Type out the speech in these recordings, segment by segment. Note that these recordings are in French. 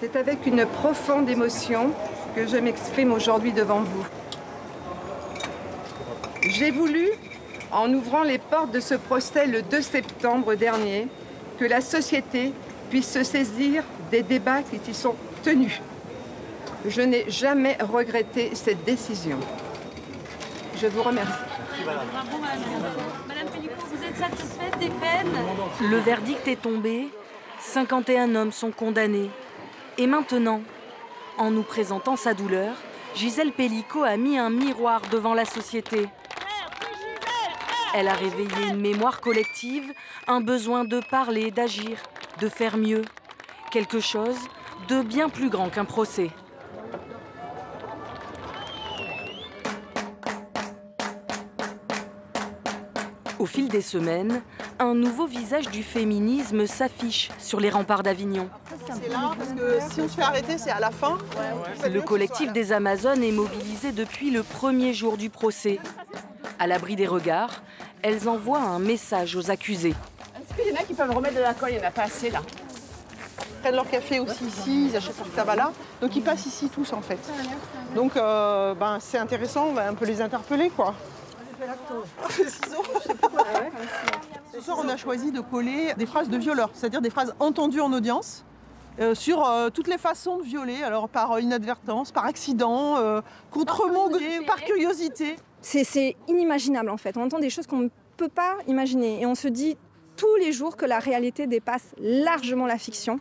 C'est avec une profonde émotion que je m'exprime aujourd'hui devant vous. J'ai voulu, en ouvrant les portes de ce procès le 2 septembre dernier, que la société puisse se saisir des débats qui y sont tenus. Je n'ai jamais regretté cette décision. Je vous remercie. Bravo, Madame Pellicot, vous êtes satisfaite des peines? Le verdict est tombé, 51 hommes sont condamnés. Et maintenant, en nous présentant sa douleur, Gisèle Pellicot a mis un miroir devant la société. Elle a réveillé une mémoire collective, un besoin de parler, d'agir, de faire mieux. Quelque chose de bien plus grand qu'un procès. Au fil des semaines, un nouveau visage du féminisme s'affiche sur les remparts d'Avignon. C'est là, parce que si on se fait arrêter, c'est à la fin. Le collectif des Amazones est mobilisé depuis le premier jour du procès. À l'abri des regards, elles envoient un message aux accusés. Est-ce qu'il y en a qui peuvent remettre de la colle? Il n'y en a pas assez là. Ils prennent leur café aussi ici, ils achètent leur tabac là. Donc ils passent ici tous en fait. Donc c'est intéressant, on va un peu les interpeller quoi. Ce soir, on a choisi de coller des phrases de violeurs, c'est-à-dire des phrases entendues en audience sur toutes les façons de violer, alors par inadvertance, par accident, contre mot, par curiosité. C'est inimaginable en fait. On entend des choses qu'on ne peut pas imaginer et on se dit tous les jours que la réalité dépasse largement la fiction.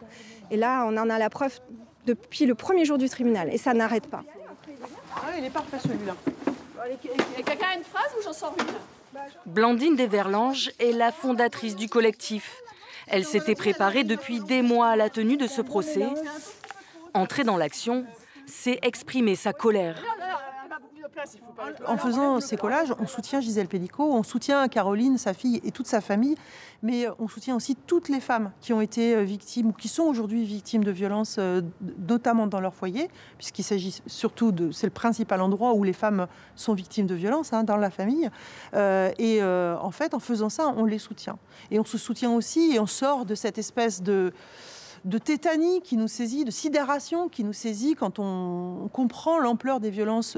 Et là, on en a la preuve depuis le premier jour du tribunal et ça n'arrête pas. Ah, il est parfait celui-là. Quelqu'un a une phrase ou j'en sors une? Blandine Desverlanges est la fondatrice du collectif. Elle s'était préparée depuis des mois à la tenue de ce procès. Entrer dans l'action, c'est exprimer sa colère. En faisant ces collages, on soutient Gisèle Pellicot, on soutient Caroline, sa fille et toute sa famille, mais on soutient aussi toutes les femmes qui ont été victimes ou qui sont aujourd'hui victimes de violences, notamment dans leur foyer, puisqu'il s'agit surtout c'est le principal endroit où les femmes sont victimes de violences, dans la famille. En fait, en faisant ça, on les soutient. Et on se soutient aussi et on sort de cette espèce de tétanie qui nous saisit, de sidération qui nous saisit quand on comprend l'ampleur des violences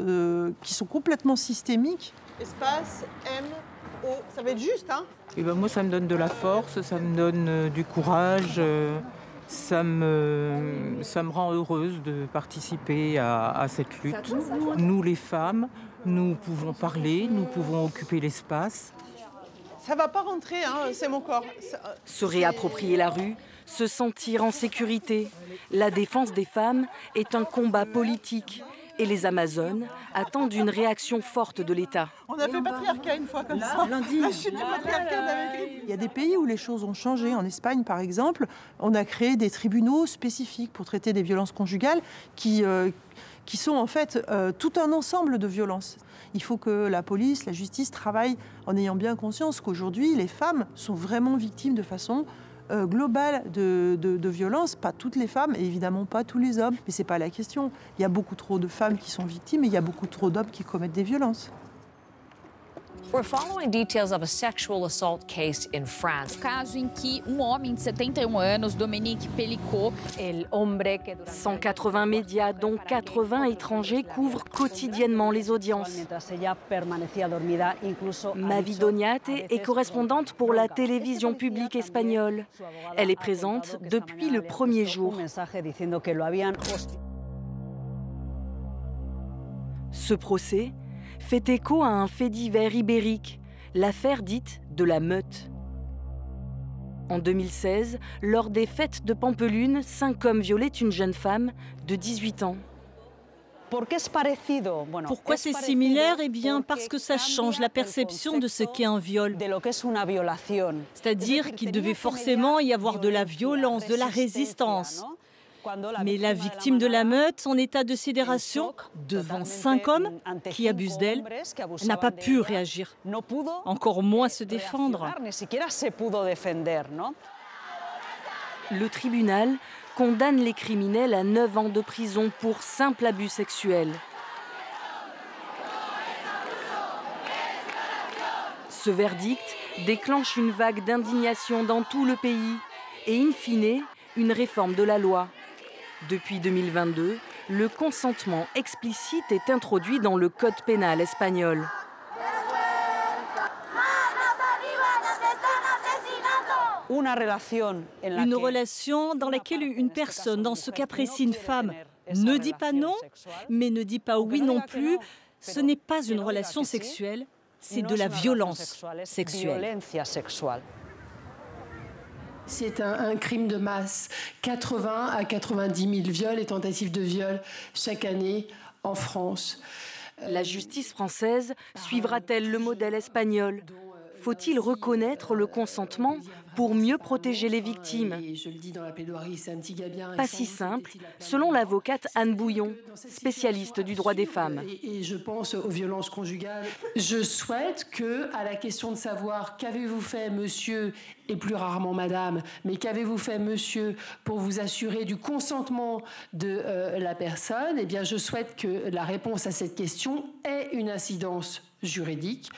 qui sont complètement systémiques. Espace, M, O, ça va être juste, hein? Et moi, ça me donne de la force, ça me donne du courage, ça me rend heureuse de participer à cette lutte. Nous, les femmes, nous pouvons parler, nous pouvons occuper l'espace. Ça va pas rentrer, c'est mon corps. Se réapproprier la rue, se sentir en sécurité. La défense des femmes est un combat politique. Et les Amazones attendent une réaction forte de l'État. On a fait patriarcat une fois comme ça. Lundi. La chute du patriarcat d'Amérique. Il y a des pays où les choses ont changé. En Espagne, par exemple, on a créé des tribunaux spécifiques pour traiter des violences conjugales qui sont en fait tout un ensemble de violences. Il faut que la police, la justice travaillent en ayant bien conscience qu'aujourd'hui, les femmes sont vraiment victimes de façon globale de violence. Pas toutes les femmes et évidemment pas tous les hommes. Mais ce n'est pas la question. Il y a beaucoup trop de femmes qui sont victimes et il y a beaucoup trop d'hommes qui commettent des violences. We're following details of a sexual assault case in France. Caso em que homem de 71 anos, Dominique Pellicot, 180 médias, dont 80 étrangers, couvrent quotidiennement les audiences. Mavi Doñate est correspondante pour la télévision publique espagnole. Elle est présente depuis le premier jour. Ce procès fait écho à un fait divers ibérique, l'affaire dite de la meute. En 2016, lors des fêtes de Pampelune, 5 hommes violaient une jeune femme de 18 ans. Pourquoi c'est similaire? Eh bien, parce que ça change la perception de ce qu'est un viol. C'est-à-dire qu'il devait forcément y avoir de la violence, de la résistance. Mais la victime de la meute, en état de sidération, devant 5 hommes qui abusent d'elle, n'a pas pu réagir, encore moins se défendre. Le tribunal condamne les criminels à 9 ans de prison pour simple abus sexuel. Ce verdict déclenche une vague d'indignation dans tout le pays et, in fine, une réforme de la loi. Depuis 2022, le consentement explicite est introduit dans le code pénal espagnol. Une relation dans laquelle une personne, dans ce cas précis une femme, ne dit pas non, mais ne dit pas oui non plus, ce n'est pas une relation sexuelle, c'est de la violence sexuelle. C'est un crime de masse. 80 à 90 000 viols et tentatives de viol chaque année en France. La justice française suivra-t-elle le modèle espagnol ? Faut-il reconnaître le consentement pour mieux protéger les victimes ? Pas si simple, selon l'avocate Anne Bouillon, spécialiste du droit des femmes. Et je pense aux violences conjugales. Je souhaite que, à la question de savoir qu'avez-vous fait, monsieur, et plus rarement madame, mais qu'avez-vous fait, monsieur, pour vous assurer du consentement de la personne, eh bien, je souhaite que la réponse à cette question ait une incidence juridique.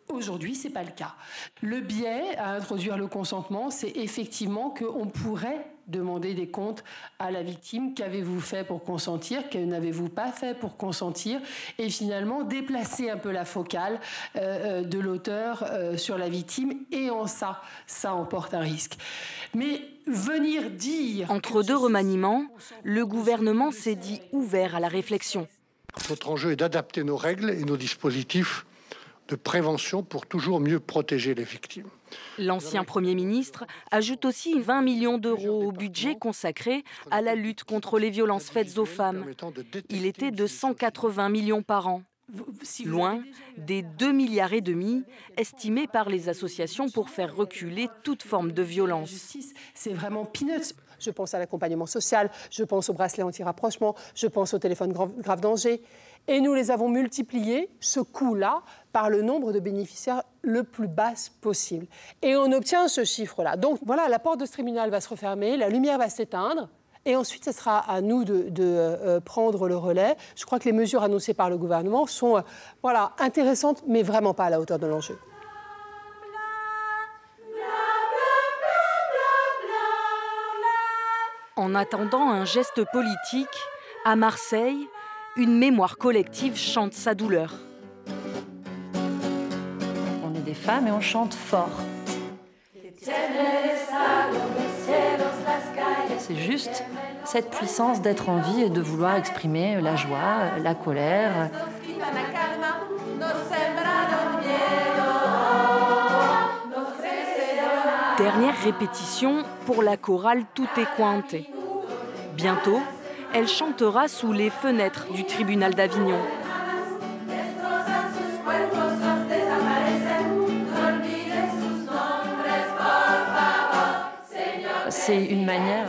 Aujourd'hui, ce n'est pas le cas. Le biais à introduire le consentement, c'est effectivement qu'on pourrait demander des comptes à la victime. Qu'avez-vous fait pour consentir ? Que n'avez-vous pas fait pour consentir ? Et finalement, déplacer un peu la focale de l'auteur sur la victime. Et en ça emporte un risque. Mais venir dire... Entre deux remaniements, le gouvernement s'est dit ouvert à la réflexion. Notre enjeu est d'adapter nos règles et nos dispositifs de prévention pour toujours mieux protéger les victimes. L'ancien Premier ministre ajoute aussi 20 millions d'euros au budget consacré à la lutte contre les violences faites aux femmes. Il était de 180 millions par an. Loin des 2,5 milliards estimés par les associations pour faire reculer toute forme de violence. C'est vraiment peanuts. Je pense à l'accompagnement social, je pense au bracelet anti-rapprochement, je pense au téléphone grave danger. Et nous les avons multipliés, ce coût-là, par le nombre de bénéficiaires le plus bas possible. Et on obtient ce chiffre-là. Donc voilà, la porte de ce tribunal va se refermer, la lumière va s'éteindre, et ensuite, ce sera à nous de prendre le relais. Je crois que les mesures annoncées par le gouvernement sont intéressantes, mais vraiment pas à la hauteur de l'enjeu. En attendant un geste politique, à Marseille, une mémoire collective chante sa douleur. On est des femmes et on chante fort. C'est juste cette puissance d'être en vie et de vouloir exprimer la joie, la colère. Dernière répétition pour la chorale Tutte Quante. Bientôt, elle chantera sous les fenêtres du tribunal d'Avignon. C'est une manière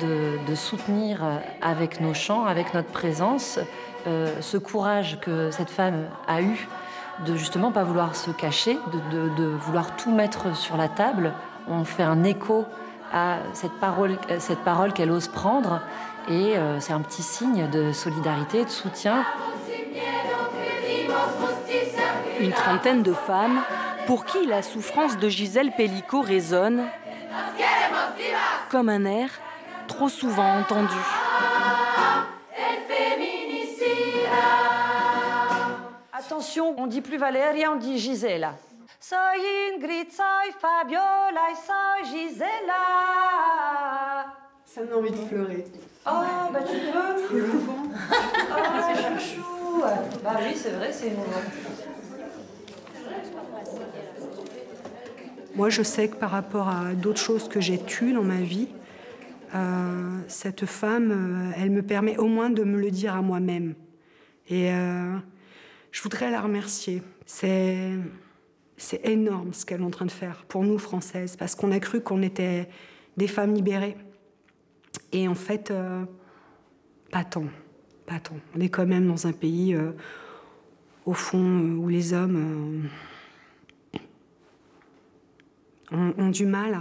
de soutenir avec nos chants, avec notre présence, ce courage que cette femme a eu de justement pas vouloir se cacher, de vouloir tout mettre sur la table. On fait un écho à cette parole qu'elle ose prendre et c'est un petit signe de solidarité, de soutien. Une trentaine de femmes pour qui la souffrance de Gisèle Pelicot résonne comme un air trop souvent entendu. Attention, on dit plus Valéria, on dit Gisela. Soy Ingrid, soy Fabiola, soy Gisela. Ça me donne envie de pleurer. Oh, bah tu peux. Oh, chouchou. Bah oui, c'est vrai, c'est émouvant. Moi, je sais que par rapport à d'autres choses que j'ai tues dans ma vie, cette femme, elle me permet au moins de me le dire à moi-même. Et je voudrais la remercier. C'est énorme ce qu'elle est en train de faire pour nous, Françaises, parce qu'on a cru qu'on était des femmes libérées. Et en fait, pas tant. On est quand même dans un pays, au fond, où les hommes ont du mal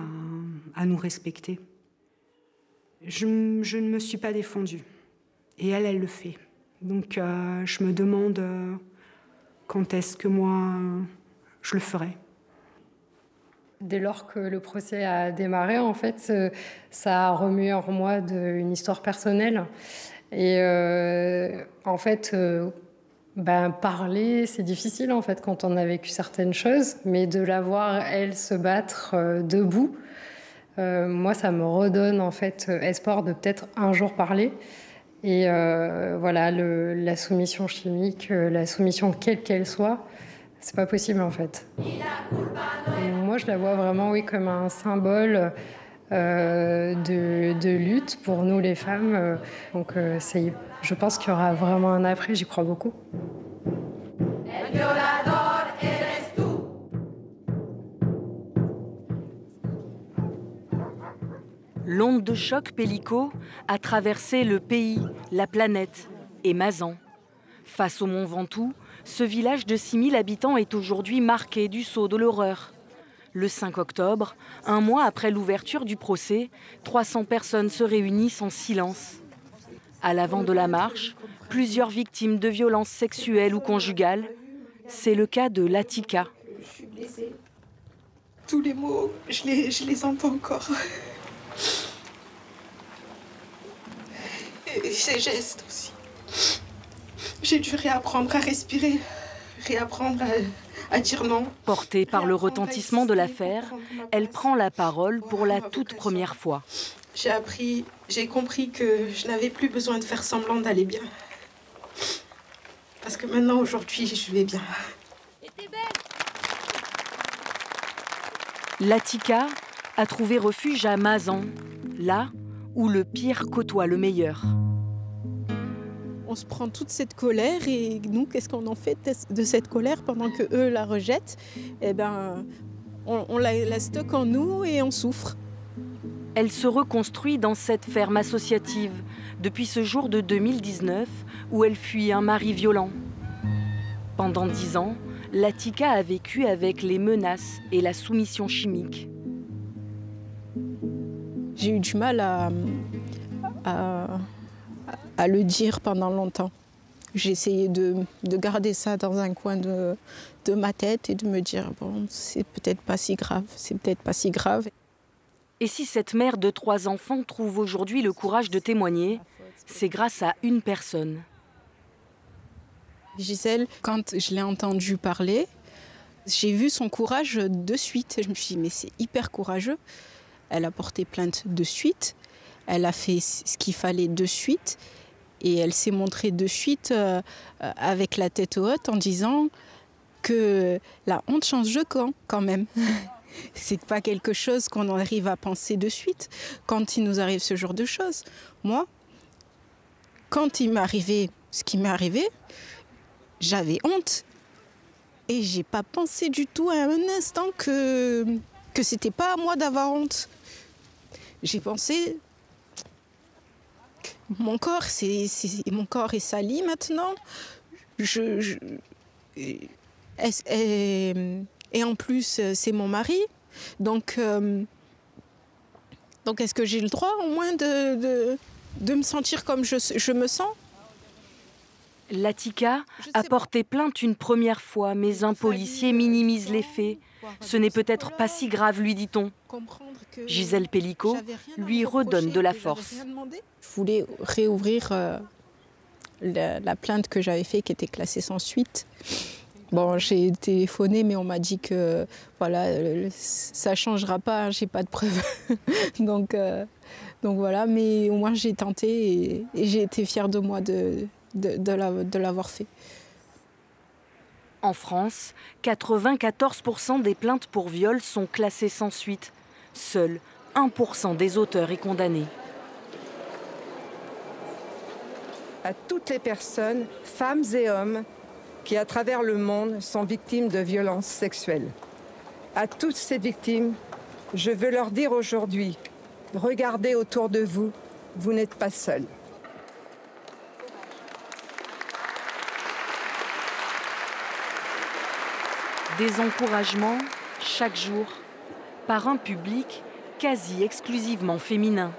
à nous respecter. Je ne me suis pas défendue. Et elle le fait. Donc je me demande quand est-ce que moi, je le ferai. Dès lors que le procès a démarré, en fait, ça a remué en moi une histoire personnelle. Et en fait, parler, c'est difficile en fait quand on a vécu certaines choses, mais de la voir, elle, se battre debout, moi, ça me redonne en fait espoir de peut-être un jour parler. Et voilà, la soumission chimique, la soumission quelle qu'elle soit, c'est pas possible en fait. Et moi, je la vois vraiment, oui, comme un symbole de lutte pour nous les femmes. Donc je pense qu'il y aura vraiment un après, j'y crois beaucoup. L'onde de choc Pélico a traversé le pays, la planète et Mazan. Face au Mont Ventoux, ce village de 6000 habitants est aujourd'hui marqué du sceau de l'horreur. Le 5 octobre, un mois après l'ouverture du procès, 300 personnes se réunissent en silence. À l'avant de la marche, plusieurs victimes de violences sexuelles ou conjugales. C'est le cas de Latika. Je suis blessée. Tous les mots, je les entends encore. Et ces gestes aussi. J'ai dû réapprendre à respirer, réapprendre à dire non. Portée par le retentissement de l'affaire, elle prend la parole pour la toute première fois. J'ai compris que je n'avais plus besoin de faire semblant d'aller bien. Parce que maintenant, aujourd'hui, je vais bien. Latika a trouvé refuge à Mazan, là où le pire côtoie le meilleur. On se prend toute cette colère et nous, qu'est-ce qu'on en fait de cette colère pendant que eux la rejettent? Eh ben, on la stocke en nous et on souffre. Elle se reconstruit dans cette ferme associative depuis ce jour de 2019 où elle fuit un mari violent. Pendant 10 ans, Latika a vécu avec les menaces et la soumission chimique. J'ai eu du mal à le dire pendant longtemps. J'ai essayé de garder ça dans un coin de ma tête et de me dire bon, c'est peut-être pas si grave, c'est peut-être pas si grave. Et si cette mère de 3 enfants trouve aujourd'hui le courage de témoigner, c'est grâce à une personne. Gisèle, quand je l'ai entendue parler, j'ai vu son courage de suite. Je me suis dit mais c'est hyper courageux. Elle a porté plainte de suite, elle a fait ce qu'il fallait de suite et elle s'est montrée de suite avec la tête haute en disant que la honte change de camp quand même. C'est pas quelque chose qu'on arrive à penser de suite quand il nous arrive ce genre de choses. Moi, quand il m'est arrivé ce qui m'est arrivé, j'avais honte et j'ai pas pensé du tout à un instant que c'était pas à moi d'avoir honte. J'ai pensé mon corps est sali maintenant. Et en plus c'est mon mari. Donc est-ce que j'ai le droit au moins de me sentir comme je me sens? Latika a porté plainte une première fois, mais un policier minimise les faits. Ce n'est peut-être pas si grave, lui dit-on. Gisèle Pélico lui redonne de la force. Je voulais réouvrir la plainte que j'avais faite qui était classée sans suite. Bon, j'ai téléphoné, mais on m'a dit que voilà, ça ne changera pas, j'ai pas de preuves. donc voilà, mais au moins j'ai tenté et j'ai été fière de moi de l'avoir fait. En France, 94% des plaintes pour viol sont classées sans suite. Seul 1% des auteurs est condamné. À toutes les personnes, femmes et hommes, qui à travers le monde sont victimes de violences sexuelles. À toutes ces victimes, je veux leur dire aujourd'hui, regardez autour de vous, vous n'êtes pas seuls. Des encouragements chaque jour par un public quasi exclusivement féminin.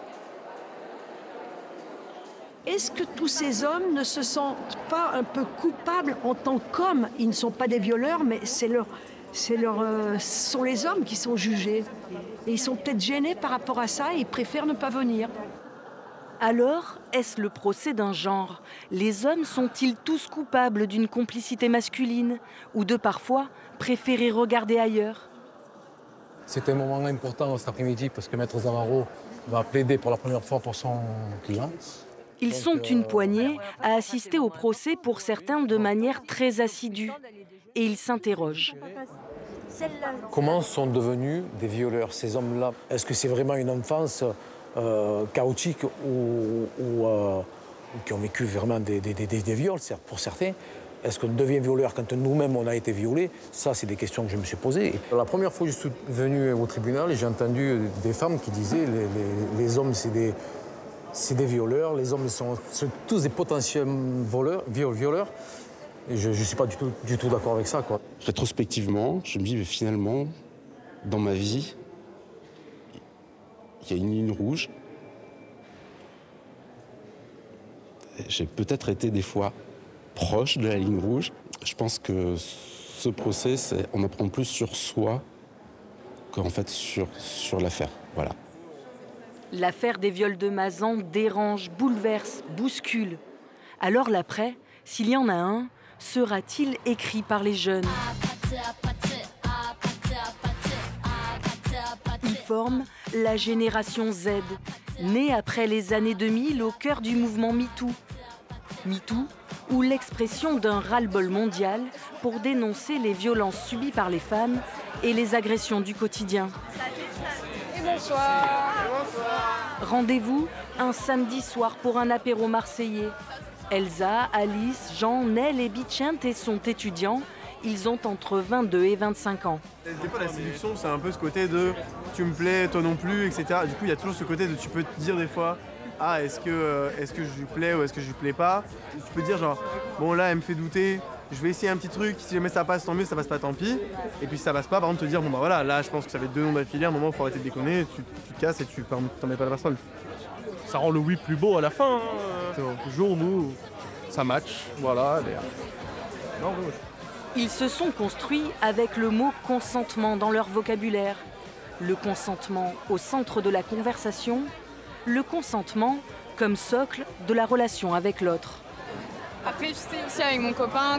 Est-ce que tous ces hommes ne se sentent pas un peu coupables en tant qu'hommes? Ils ne sont pas des violeurs, mais c'est ce sont les hommes qui sont jugés. Et ils sont peut-être gênés par rapport à ça et ils préfèrent ne pas venir. Alors, est-ce le procès d'un genre? Les hommes sont-ils tous coupables d'une complicité masculine ou de parfois préférer regarder ailleurs? C'est un moment important cet après-midi parce que Maître Zamaro va plaider pour la première fois pour son client. Ils sont une poignée à assister au procès pour certains de manière très assidue. Et ils s'interrogent. Comment sont devenus des violeurs ces hommes-là? Est-ce que c'est vraiment une enfance chaotique ou qui ont vécu vraiment des viols, pour certains? Est-ce qu'on devient violeur quand nous-mêmes on a été violés? Ça, c'est des questions que je me suis posées. La première fois que je suis venu au tribunal, j'ai entendu des femmes qui disaient les hommes, c'est des violeurs, les hommes sont tous des potentiels violeurs. Et je ne suis pas du tout d'accord avec ça, quoi. Rétrospectivement, je me dis, mais finalement, dans ma vie, il y a une ligne rouge. J'ai peut-être été des fois proche de la ligne rouge. Je pense que ce procès, on apprend plus sur soi qu'en fait sur l'affaire. Voilà. L'affaire des viols de Mazan dérange, bouleverse, bouscule. Alors l'après, s'il y en a un, sera-t-il écrit par les jeunes? Ils forment la génération Z, née après les années 2000 au cœur du mouvement MeToo. MeToo, ou l'expression d'un ras-le-bol mondial pour dénoncer les violences subies par les femmes et les agressions du quotidien. Et bonsoir. Rendez-vous un samedi soir pour un apéro marseillais. Elsa, Alice, Jean, Nel et Bichente sont étudiants. Ils ont entre 22 et 25 ans. Des fois, la séduction, c'est un peu ce côté de tu me plais, toi non plus, etc. Du coup, il y a toujours ce côté de tu peux te dire des fois ah, est-ce que je lui plais ou est-ce que je lui plais pas? Tu peux dire genre bon, là, elle me fait douter, je vais essayer un petit truc, si jamais ça passe, tant mieux, si ça passe pas, tant pis. Et puis si ça passe pas, par contre, te dire bon, bah voilà, là, je pense que ça va être 2 noms d'affilée, à un moment, il faut arrêter de déconner, tu te casses et tu t'en mets pas la personne. Ça rend le oui plus beau à la fin. Le jour où ça match, voilà. Non, oui. Ils se sont construits avec le mot consentement dans leur vocabulaire. Le consentement au centre de la conversation, le consentement comme socle de la relation avec l'autre. Après, je sais aussi avec mon copain,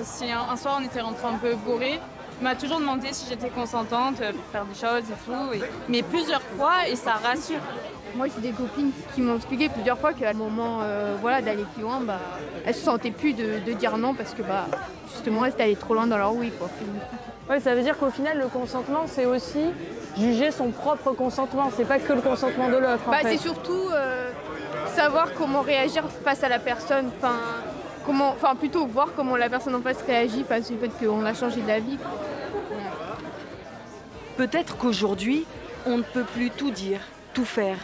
si un soir on était rentrés un peu bourrés, il m'a toujours demandé si j'étais consentante pour faire des choses et tout. Mais plusieurs fois, et ça rassure. Moi, j'ai des copines qui m'ont expliqué plusieurs fois qu'à le moment d'aller plus loin, elles se sentaient plus de dire non parce que justement, elles étaient allées trop loin dans leur oui, quoi. Ouais, ça veut dire qu'au final, le consentement, c'est aussi juger son propre consentement. C'est pas que le consentement de l'autre. C'est surtout savoir comment réagir face à la personne. Plutôt voir comment la personne en face réagit face au fait qu'on a changé d'avis. Peut-être qu'aujourd'hui, on ne peut plus tout dire, tout faire.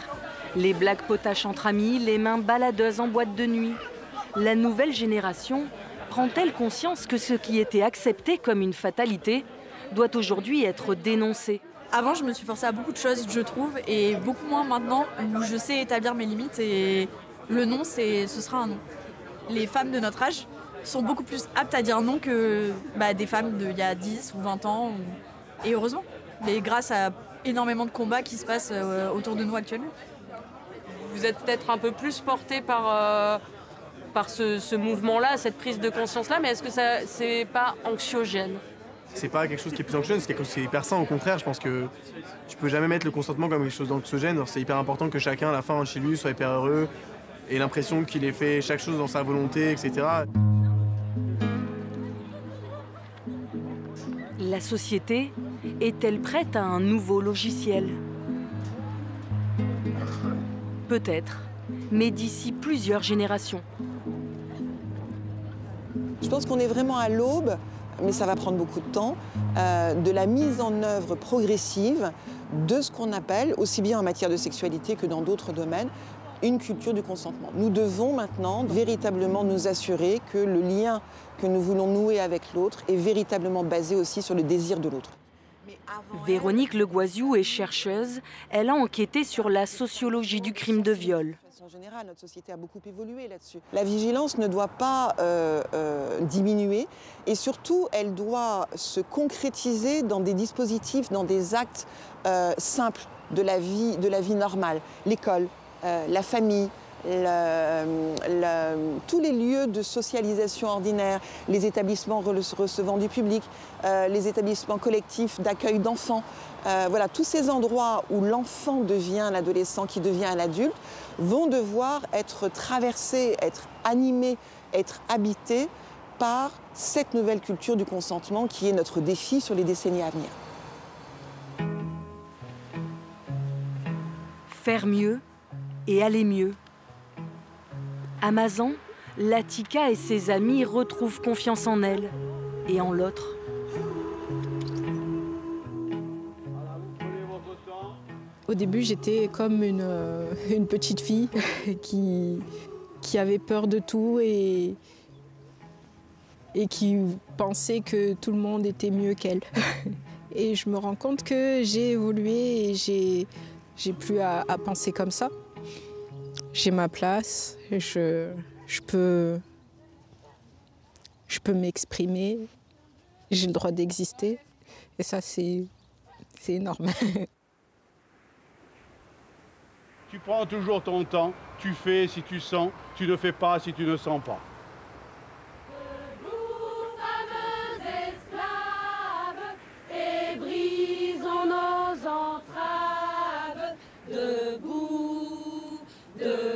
Les blagues potaches entre amis, les mains baladeuses en boîte de nuit. La nouvelle génération prend-elle conscience que ce qui était accepté comme une fatalité doit aujourd'hui être dénoncé? Avant, je me suis forcée à beaucoup de choses, je trouve, et beaucoup moins maintenant où je sais établir mes limites et le non, ce sera un non. Les femmes de notre âge sont beaucoup plus aptes à dire non que des femmes d'il y a 10 ou 20 ans. Et heureusement, mais grâce à énormément de combats qui se passent autour de nous actuellement. Vous êtes peut-être un peu plus porté par ce mouvement-là, cette prise de conscience-là, mais est-ce que c'est pas anxiogène? C'est pas quelque chose qui est plus anxiogène, c'est quelque chose qui est hyper sain. Au contraire, je pense que tu peux jamais mettre le consentement comme quelque chose d'anxiogène. C'est hyper important que chacun, à la fin, chez lui, soit hyper heureux et l'impression qu'il ait fait chaque chose dans sa volonté, etc. La société est-elle prête à un nouveau logiciel? Peut-être, mais d'ici plusieurs générations. Je pense qu'on est vraiment à l'aube, mais ça va prendre beaucoup de temps, de la mise en œuvre progressive de ce qu'on appelle, aussi bien en matière de sexualité que dans d'autres domaines, une culture du consentement. Nous devons maintenant véritablement nous assurer que le lien que nous voulons nouer avec l'autre est véritablement basé aussi sur le désir de l'autre. Véronique Legoisiou est chercheuse. Elle a enquêté sur la sociologie du crime de viol. En général, notre société a beaucoup évolué là-dessus. La vigilance ne doit pas diminuer et surtout, elle doit se concrétiser dans des dispositifs, dans des actes simples de la vie normale. L'école, la famille, tous les lieux de socialisation ordinaire, les établissements recevant du public, les établissements collectifs d'accueil d'enfants. Voilà, tous ces endroits où l'enfant devient l'adolescent qui devient l'adulte vont devoir être traversés, être animés, être habités par cette nouvelle culture du consentement qui est notre défi sur les décennies à venir. Faire mieux et aller mieux. À Mazan, Latika et ses amis retrouvent confiance en elle et en l'autre. Au début, j'étais comme une petite fille qui avait peur de tout et qui pensait que tout le monde était mieux qu'elle. Et je me rends compte que j'ai évolué et j'ai plus à penser comme ça. J'ai ma place, je peux m'exprimer, j'ai le droit d'exister. Et ça, c'est énorme. Tu prends toujours ton temps, tu fais si tu sens, tu ne fais pas si tu ne sens pas. Debout, fameux esclaves, et brisons nos entraves. Debout, debout.